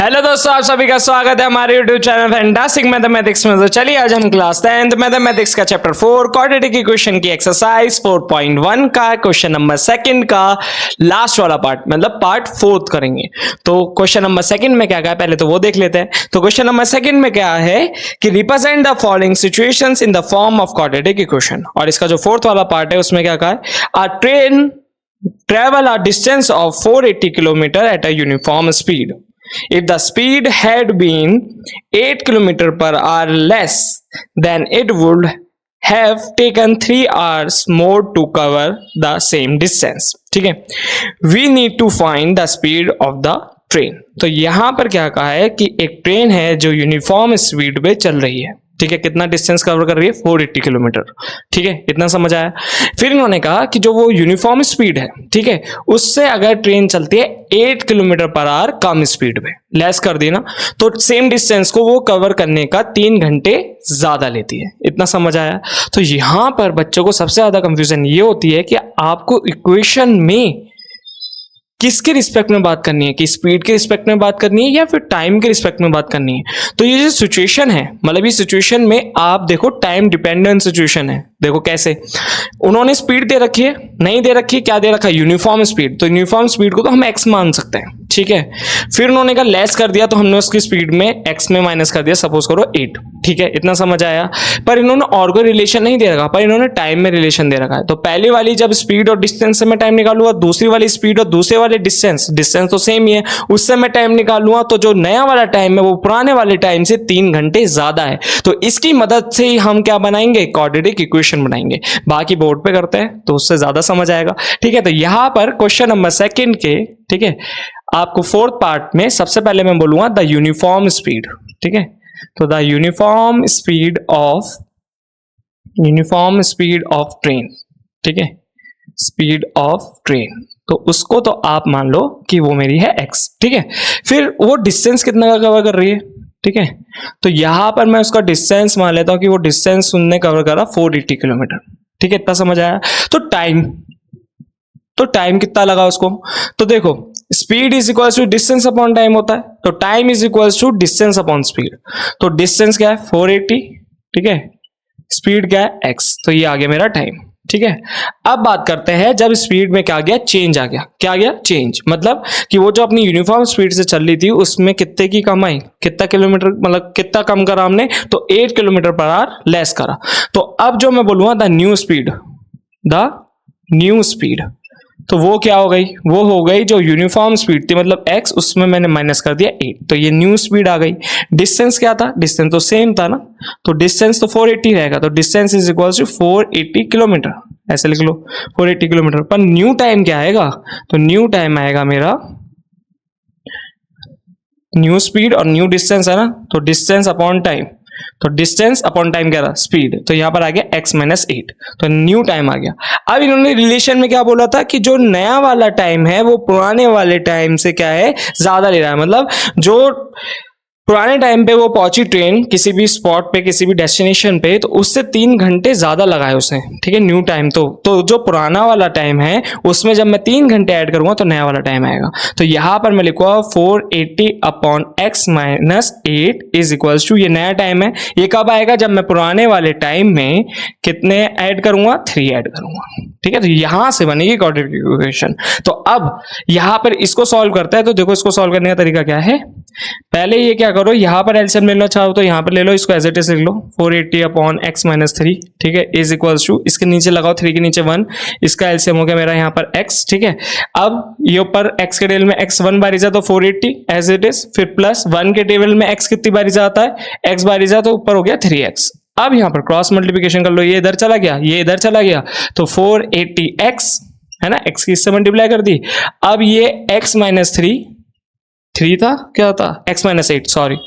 Hello दोस्तों, आप सभी का स्वागत है हमारे YouTube चैनल फैंटास्टिक मैथमेटिक्स में। तो चलिए आज हम क्लास 10th मैथमेटिक्स का चैप्टर 4 क्वाड्रेटिक इक्वेशन की एक्सरसाइज 4.1 का क्वेश्चन नंबर 2 का लास्ट वाला पार्ट मतलब पार्ट 4 करेंगे। तो क्वेश्चन नंबर 2 में क्या है पहले तो वो देख लेते हैं। तो क्वेश्चन नंबर 2 में क्या है कि represent the following situations in the form of quadratic equation. और इसका जो 4th वाला पार्ट है उसमें क्या है, अ train travel a distance of 480 km at a uniform speed. If the speed had been 8 km per hour less, then it would have taken 3 hours more to cover the same distance. ठीक है, we need to find the speed of the train. तो यहां पर क्या कहा है कि एक ट्रेन है जो यूनिफॉर्म स्पीड पे चल रही है। ठीक है, कितना डिस्टेंस कवर कर रही है, 480 किलोमीटर। ठीक है, इतना समझ आया। फिर इन्होंने कहा कि जो वो यूनिफॉर्म स्पीड है, ठीक है, उससे अगर ट्रेन चलती है 8 किलोमीटर पर आवर कम स्पीड पे, लेस कर दी ना, तो सेम डिस्टेंस को वो कवर करने का 3 घंटे ज्यादा लेती है। इतना समझ आया। तो यहां पर बच्चों को सबसे ज्यादा कंफ्यूजन ये होती है कि आपको इक्वेशन में किसके रिस्पेक्ट में बात करनी है, कि स्पीड के रिस्पेक्ट में बात करनी है या फिर टाइम के रिस्पेक्ट में बात करनी है। तो ये जो सिचुएशन है, मतलब इस सिचुएशन में आप देखो टाइम डिपेंडेंट सिचुएशन है। देखो कैसे उन्होंने स्पीड दे रखी है, नहीं दे रखी है, क्या दे रखा है, यूनिफॉर्म स्पीड। तो यूनिफॉर्म स्पीड को तो हम एक्स मान सकते हैं। ठीक है, फिर उन्होंने कहा लेस कर दिया, तो हमने उसकी स्पीड में एक्स में माइनस कर दिया, सपोज करो 8। ठीक है, इतना समझ आया। पर इन्होंने और कोई रिलेशन नहीं दे रखा, पर इन्होंने टाइम में रिलेशन दे रखा है। तो पहली वाली जब स्पीड और डिस्टेंस से मैं टाइम निकालूंगा, दूसरी वाली स्पीड और दूसरे वाले डिस्टेंस तो सेम ही है, उससे मैं टाइम निकालूंगा, तो जो नया वाला टाइम है वो पुराने वाले टाइम से 3 घंटे ज्यादा है। तो इसकी मदद से ही हम क्या बनाएंगे, क्वाड्रेटिक इक्वेशन बनाएंगे। बाकी बोर्ड पे करते हैं तो उससे ज्यादा समझ आएगा। ठीक है, तो यहां पर क्वेश्चन नंबर 2 के, ठीक है, आपको 4th पार्ट में सबसे पहले मैं बोलूंगा द यूनिफॉर्म स्पीड। ठीक है, तो the uniform speed of train. ठीक है, स्पीड ऑफ ट्रेन, तो उसको तो आप मान लो कि वो मेरी है x। ठीक है, फिर वो डिस्टेंस कितना का कवर कर रही है। ठीक है, तो यहां पर मैं उसका डिस्टेंस मान लेता हूं कि वो डिस्टेंस उनने कवर करा 480 किलोमीटर। ठीक है, इतना समझ आया। तो टाइम कितना लगा उसको, तो देखो speed is equal to distance upon time होता है, तो time is equal to distance upon speed. तो डिस्टेंस क्या है 480, ठीक है, स्पीड क्या है x, तो ये आ गया मेरा टाइम। ठीक है, अब बात करते हैं जब स्पीड में क्या आ गया, चेंज आ गया। क्या आ गया, चेंज, मतलब कि वो जो अपनी यूनिफॉर्म स्पीड से चल रही थी उसमें कितने की कम आई, कितना किलोमीटर, मतलब कितना कम करा हमने, तो 8 किलोमीटर पर आवर लेस करा। तो अब जो मैं बोलूंगा द न्यू स्पीड, तो वो क्या हो गई, वो हो गई जो यूनिफॉर्म स्पीड थी मतलब x, उसमें मैंने माइनस कर दिया 8, तो ये न्यू स्पीड आ गई। डिस्टेंस क्या था, डिस्टेंस तो सेम था ना, तो डिस्टेंस तो 480 रहेगा, तो distance is equal to 480 kilometre, ऐसे लिख लो 480 किलोमीटर। पर न्यू टाइम क्या आएगा, तो न्यू टाइम आएगा मेरा, न्यू स्पीड और न्यू डिस्टेंस है ना, तो डिस्टेंस अपॉन टाइम, तो डिस्टेंस अपॉन टाइम क्या रहा, स्पीड, तो यहां पर आ गया x माइनस 8, तो न्यू टाइम आ गया। अब इन्होंने रिलेशन में क्या बोला था कि जो नया वाला टाइम है वो पुराने वाले टाइम से क्या है, ज्यादा ले रहा है। मतलब जो पुराने टाइम पे वो पहुंची ट्रेन किसी भी स्पॉट पे, किसी भी डेस्टिनेशन पे, तो उससे 3 घंटे ज्यादा लगाए उसने। ठीक है, न्यू टाइम तो जो पुराना वाला टाइम है उसमें जब मैं 3 घंटे ऐड करूंगा तो नया वाला टाइम आएगा। तो यहां पर मैं लिखूंगा 480 upon x minus 8 is equals to, ये नया टाइम है, ये कब आएगा, जब मैं पुराने वाले टाइम में कितने ऐड करूंगा, 3 ऐड करूंगा। ठीक है, तो यहां से बनेगी क्वाड्रेटिक इक्वेशन। तो अब यहां पर इसको सॉल्व करता है, तो देखो इसको सॉल्व करने का तरीका क्या है, पहले ये क्या करो, यहां पर एलसीएम लेना चाहो तो यहां पर ले लो, इसको एज इट इज लिख लो 480 अपॉन x माइनस 3। ठीक है, इज इक्वल्स टू, इसके नीचे लगाओ 3 के नीचे 1, इसका एलसीएम हो गया मेरा यहाँ पर x। ठीक है, अब ये ऊपर x के टेबल में x 1 बार जाए तो 480 एज इट इज, फिर प्लस 1 के टेबल में x कितनी बारी जाता है, x बारी जाए तो ऊपर हो गया 3x। अब यहां पर क्रॉस मल्टीप्लिकेशन कर लो, ये इधर चला गया, ये इधर चला गया, तो 480x है ना, x की इससे मल्टीप्लाई कर दी। अब ये x माइनस 3 था, क्या था, x माइनस 8, सॉरी,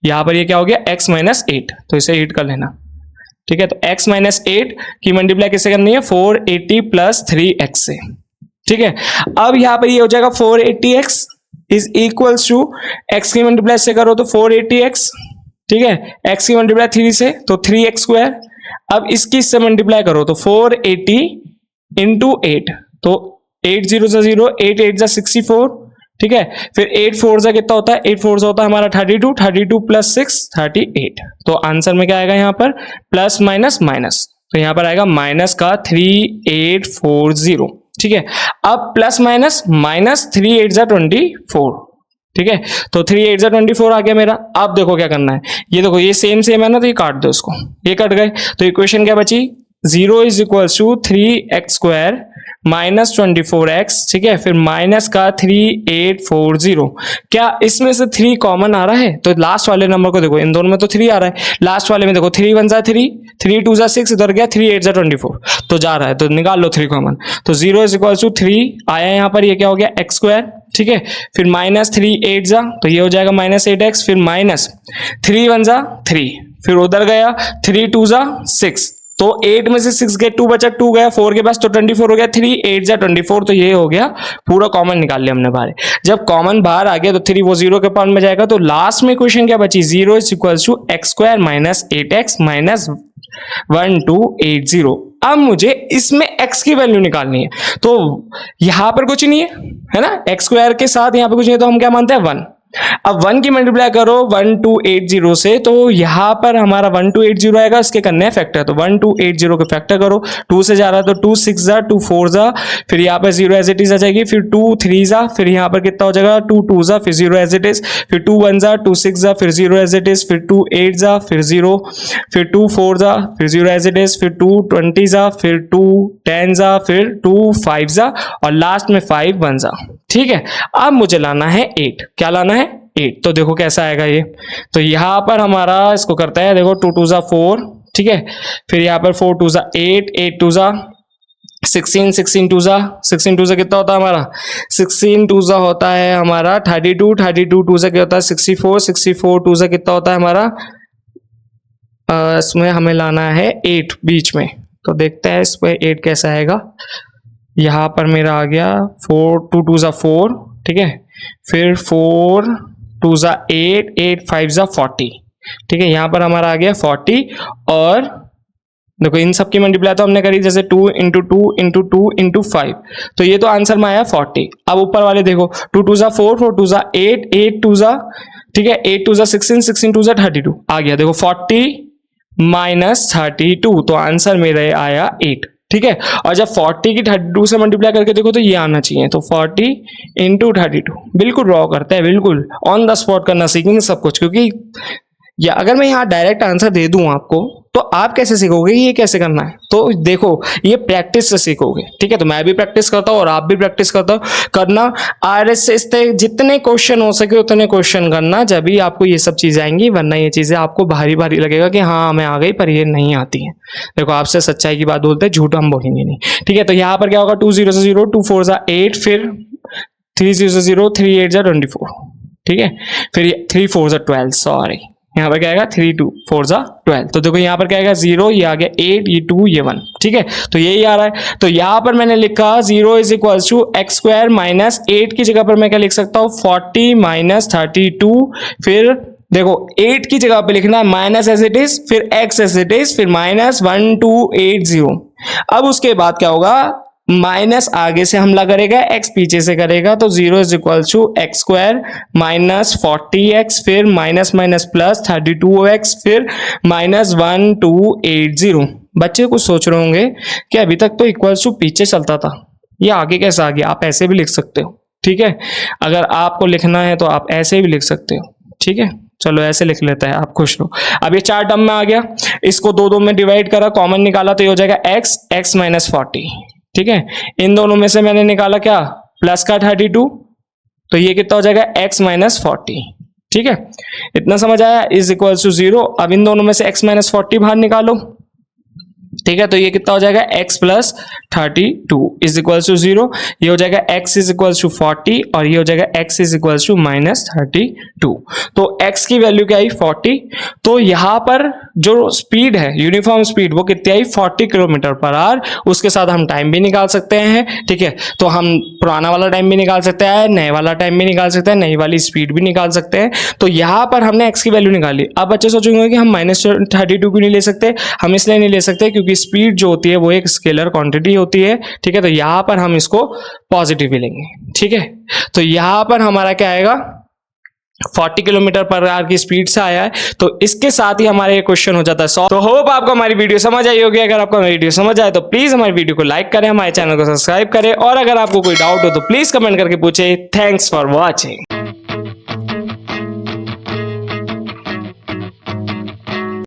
यहां पर ये क्या हो गया, x माइनस 8, तो इसे 8 कर लेना। ठीक है, तो x माइनस 8 की मल्टीप्लाई किससे करनी है, 480 प्लस 3x से। ठीक है, अब यहां पर ये हो जाएगा 480x is equals to, x की मल्टीप्लाई से करो तो 480x, ठीक है, x की मल्टीप्लाई 3 से तो 3x स्क्वायर। अब इसकी इससे मल्टीप्लाई करो तो 480 इंटू 8, तो 8 0 से 0, 8 8 जा 64, ठीक है। फिर 8 4 जा कितना होता है, 8 4 जा होता है हमारा 32, 32 प्लस 6 38। तो आंसर में क्या आएगा यहाँ पर, प्लस माइनस माइनस, तो यहाँ पर आएगा माइनस का 3840। ठीक है। अब प्लस माइनस माइनस 3 8 जा 24। ठीक है, तो 3 8 जा 24 आ गया मेरा। अब देखो क्या करना है, ये देखो ये सेम सेम है ना, तो ये काट दो इसको, ये कट गए, तो इक्वेशन क्या बची, 0 is equals to 3x square minus 24x। ठीक है, फिर माइनस का 3840। क्या इसमें से 3 कॉमन आ रहा है, तो लास्ट वाले नंबर को देखो, इन दोनों में तो 3 आ रहा है, लास्ट वाले में देखो 3 1 जा 3, 3 2 जा 6, इधर गया 3 8 जा 24, तो जा रहा है, तो निकाल लो 3 कॉमन। तो 0 इज इक्वल्स टू 3 आया यहाँ पर, ये क्या हो गया x स्क्वायर। ठीक है, फिर माइनस 3 8 जा, तो ये हो जाएगा माइनस 8x, फिर माइनस 3 1 जा 3, फिर उधर गया 3 2 जा 6, तो 8 में से 6 गए, 2 बचा, 2 गया 4 के पास, तो 24 हो गया, 3 8 जा 24, तो ये हो गया पूरा कॉमन निकाल लिया हमने बाहर। जब कॉमन बाहर आ गया तो 3 वो 0 के पार्ट में जाएगा, तो लास्ट में क्वेश्चन क्या बची, 0 is equals to x square minus 8x minus 1280। अब मुझे इसमें x की वैल्यू निकालनी है, तो यहां पर कुछ नहीं है ना, एक्स स्क्वायर के साथ यहां पर कुछ नहीं है, तो हम क्या मानते हैं 1। अब 1 की मल्टीप्लाई करो 1280 से, तो यहां पर हमारा 1280 आएगा, इसके करने हैं फैक्टर, तो 1280 के फैक्टर करो, 2 से जा रहा है तो 2 6 जा 2 4 जा, फिर यहाँ पर 0 एज इट इज आ जाएगी, फिर 2 3 जा, फिर यहाँ पर कितना हो जाएगा 2 2 जा, फिर 0 एज इट इज, फिर 2 1 जा 2 6 जा, फिर 0 एज इट इज, फिर 2 8 जा, फिर 0, फिर 2 4 जा, फिर 0 एज इट इज, फिर 2 20 जा, फिर 2 10 जा, फिर 2 5 जा, और लास्ट में 5 1 जा। ठीक है, अब मुझे लाना है 8, क्या लाना है 8, तो देखो कैसा आएगा ये, तो यहां पर हमारा इसको करता है, देखो 2 2 जा 4, ठीक है, फिर यहाँ पर 4 2 जा 8, 8 2 जा 16, 16 2 जा, 16 2 जा कितना होता है हमारा, 16 2 जा होता है हमारा 32, 32 2 जा क्या होता है 64, 64 2 जा कितना होता है हमारा, इसमें हमें लाना है 8 बीच में, तो देखते हैं इसमें 8 कैसा आएगा। यहाँ पर मेरा आ गया 4 2 2 जा 4, ठीक है, फिर 4 2 जा 8, 8 5 जा 40, ठीक है, यहाँ पर हमारा आ गया 40, और देखो इन सब की मल्टीप्लाई तो हमने करी जैसे 2 इंटू 2 इंटू 2 इंटू 5, तो ये तो आंसर में आया 40। अब ऊपर वाले देखो 2 2 जा 4, 4 2 जा 8, 8 2 जा, ठीक है, 8 2 जा 16, 16 2 जा 32 आ गया, देखो 40 माइनस 32, तो आंसर मेरा आया 8। ठीक है, और जब 40 की 32 से मल्टीप्लाई करके देखो तो ये आना चाहिए, तो 40 इंटू 32, बिल्कुल ड्रॉ करते हैं, बिल्कुल ऑन द स्पॉट करना सीखेंगे सब कुछ, क्योंकि या अगर मैं यहाँ डायरेक्ट आंसर दे दूं आपको, तो आप कैसे सीखोगे ये कैसे करना है, तो देखो ये प्रैक्टिस से सीखोगे। ठीक है, तो मैं भी प्रैक्टिस करता हूँ और आप भी प्रैक्टिस करना, RS से जितने क्वेश्चन हो सके उतने क्वेश्चन करना, जब भी आपको ये सब चीजें आएंगी, वरना ये चीजें आपको भारी भारी लगेगा कि हाँ हमें आ गई, पर ये नहीं आती है। देखो आपसे सच्चाई की बात बोलते हैं, झूठ हम बोलेंगे नहीं। ठीक है, तो यहाँ पर क्या होगा 2 0 से 0, 2 4 जा 8, फिर 3 0 से 0, 3 8 जा 24, ठीक है, फिर 3 4 जा 12, सॉरी यहाँ पर क्या आएगा 3 2 4 जा 12, तो देखो यहाँ पर क्या आएगा 0, ये आ गया 8, ये 2, ये 1, ठीक है, तो यही आ रहा है। तो यहाँ पर मैंने लिखा 0 is equal to x square minus 8 की जगह पर मैं क्या लिख सकता हूँ 40 माइनस 32, फिर देखो 8 की जगह पे लिखना है माइनस एज इट इज, फिर x एज इट इज, फिर माइनस 1280। अब उसके बाद क्या होगा, माइनस आगे से हमला करेगा, x पीछे से करेगा, तो 0 is equal to x square minus 40x, फिर माइनस माइनस प्लस 32x, फिर माइनस 1280। बच्चे कुछ सोच रहे होंगे कि अभी तक तो इक्वल टू पीछे चलता था, ये आगे कैसे आ गया। आप ऐसे भी लिख सकते हो, ठीक है, अगर आपको लिखना है तो आप ऐसे भी लिख सकते हो। ठीक है, चलो ऐसे लिख लेते हैं, आप खुश लो। अब ये 4 टर्म में आ गया, इसको 2 2 में डिवाइड करा, कॉमन निकाला, तो ये हो जाएगा x माइनस 40। ठीक है, इन दोनों में से मैंने निकाला क्या, प्लस का 32, तो ये कितना हो जाएगा x माइनस 40। ठीक है, इतना समझ आया, इज इक्वल टू 0। अब इन दोनों में से x माइनस 40 बाहर निकालो, ठीक है, तो ये कितना हो जाएगा x plus 32 is equal to 0, ये हो जाएगा x इज इक्वल टू 40, और ये हो जाएगा x is equal to minus 32। तो x की वैल्यू क्या आई 40, तो यहाँ पर जो स्पीड है यूनिफॉर्म स्पीड वो कितनी आई 40 किलोमीटर पर आवर। उसके साथ हम टाइम भी निकाल सकते हैं, ठीक है, तो हम पुराना वाला टाइम भी निकाल सकते हैं, नए वाला टाइम भी निकाल सकते हैं, नई वाली स्पीड भी निकाल सकते हैं। तो यहाँ पर हमने x की वैल्यू निकाली। अब बच्चे सोचेंगे कि हम माइनस 32 क्यों नहीं ले सकते, हम इसलिए नहीं ले सकते क्योंकि क्योंकि स्पीड जो होती है वो एक स्केलर क्वांटिटी होती है, ठीक है। तो यहां पर हम इसको पॉजिटिव ही लेंगे, ठीक है। तो यहां पर हमारा क्या आएगा, 40 किलोमीटर पर आवर की स्पीड से आया है। तो इसके साथ ही हमारा ये क्वेश्चन हो जाता है सॉल्व। तो होप आपको हमारी वीडियो समझ आई होगी। अगर आपको हमारी वीडियो समझ आए तो प्लीज हमारी वीडियो को लाइक करें, हमारे चैनल को सब्सक्राइब करें, और अगर आपको कोई डाउट हो तो प्लीज कमेंट करके पूछे। Thanks for watching.